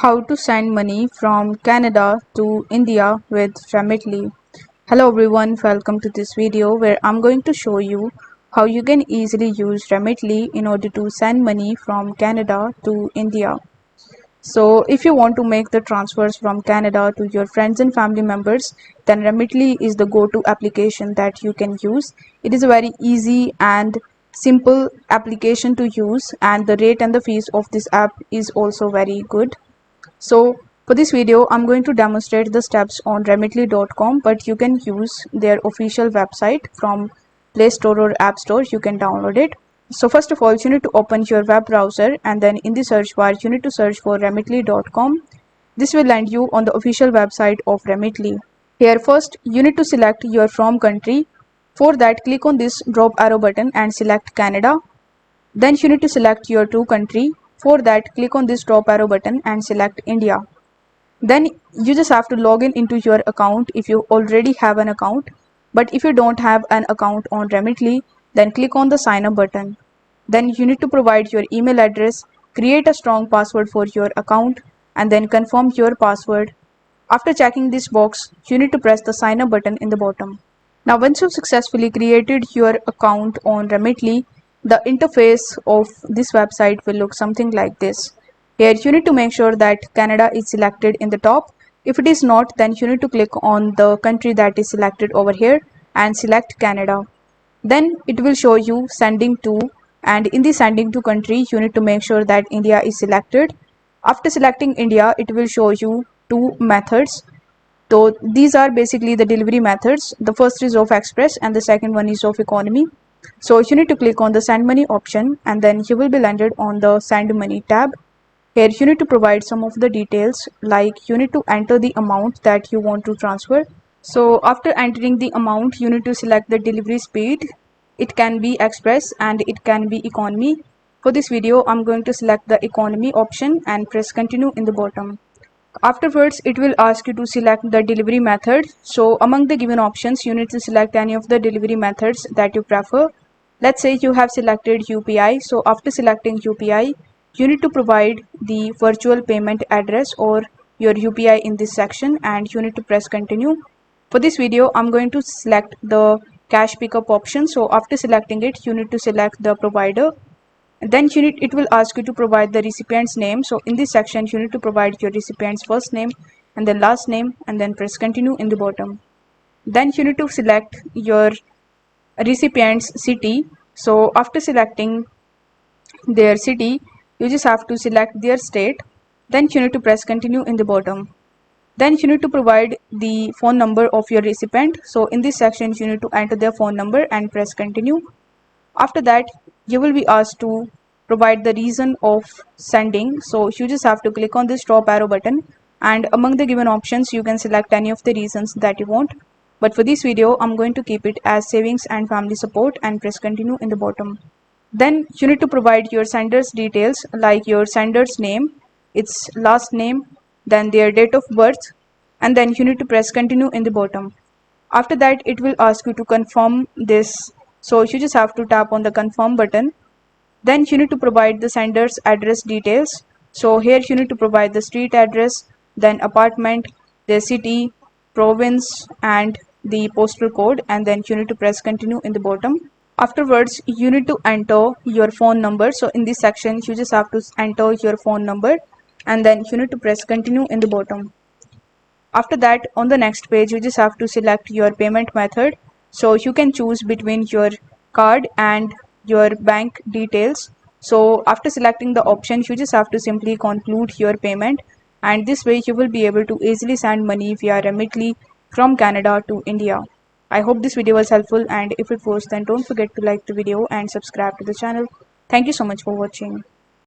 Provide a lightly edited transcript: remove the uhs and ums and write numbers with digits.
How to send money from Canada to India with Remitly. Hello everyone, welcome to this video where I'm going to show you how you can easily use Remitly in order to send money from Canada to India. So if you want to make the transfers from Canada to your friends and family members, then Remitly is the go-to application that you can use. It is a very easy and simple application to use, and the rate and the fees of this app is also very good. So for this video, I'm going to demonstrate the steps on Remitly.com, but you can use their official website from Play Store or App Store. You can download it. So first of all, you need to open your web browser, and then in the search bar, you need to search for Remitly.com. This will land you on the official website of Remitly. Here first, you need to select your from country. For that, click on this drop arrow button and select Canada. Then you need to select your to country. For that, click on this drop arrow button and select India. Then you just have to log in into your account if you already have an account. But if you don't have an account on Remitly, then click on the sign up button. Then you need to provide your email address, create a strong password for your account, and then confirm your password. After checking this box, you need to press the sign up button in the bottom. Now once you've successfully created your account on Remitly, the interface of this website will look something like this. Here you need to make sure that Canada is selected in the top. If it is not, then you need to click on the country that is selected over here and select Canada. Then it will show you sending to, and in the sending to country you need to make sure that India is selected. After selecting India, it will show you two methods. So these are basically the delivery methods. The first is of express and the second one is of economy. So you need to click on the send money option, and then you will be landed on the send money tab. Here you need to provide some of the details, like you need to enter the amount that you want to transfer. So after entering the amount, you need to select the delivery speed. It can be express and it can be economy. For this video, I'm going to select the economy option and press continue in the bottom. Afterwards, it will ask you to select the delivery method. So among the given options, you need to select any of the delivery methods that you prefer. Let's say you have selected UPI. So after selecting UPI, you need to provide the virtual payment address or your UPI in this section, and you need to press continue. For this video, I'm going to select the cash pickup option. So after selecting it, you need to select the provider. Then it will ask you to provide the recipient's name. So in this section, you need to provide your recipient's first name and then last name, and then press continue in the bottom. Then you need to select your recipient's city. So after selecting their city, you just have to select their state. Then you need to press continue in the bottom. Then you need to provide the phone number of your recipient. So in this section, you need to enter their phone number and press continue. After that, you will be asked to provide the reason of sending. So you just have to click on this drop arrow button, and among the given options, you can select any of the reasons that you want. But for this video, I'm going to keep it as savings and family support and press continue in the bottom. Then you need to provide your sender's details, like your sender's name, its last name, then their date of birth, and then you need to press continue in the bottom. After that, it will ask you to confirm this. So you just have to tap on the confirm button. Then you need to provide the sender's address details. So here you need to provide the street address, then apartment, the city, province, and the postal code, and then you need to press continue in the bottom. Afterwards, you need to enter your phone number. So in this section, you just have to enter your phone number, and then you need to press continue in the bottom. After that, on the next page, you just have to select your payment method. So you can choose between your card and your bank details. So after selecting the option, you just have to simply conclude your payment, and this way you will be able to easily send money via Remitly from Canada to India. I hope this video was helpful, and if it was, then don't forget to like the video and subscribe to the channel. Thank you so much for watching.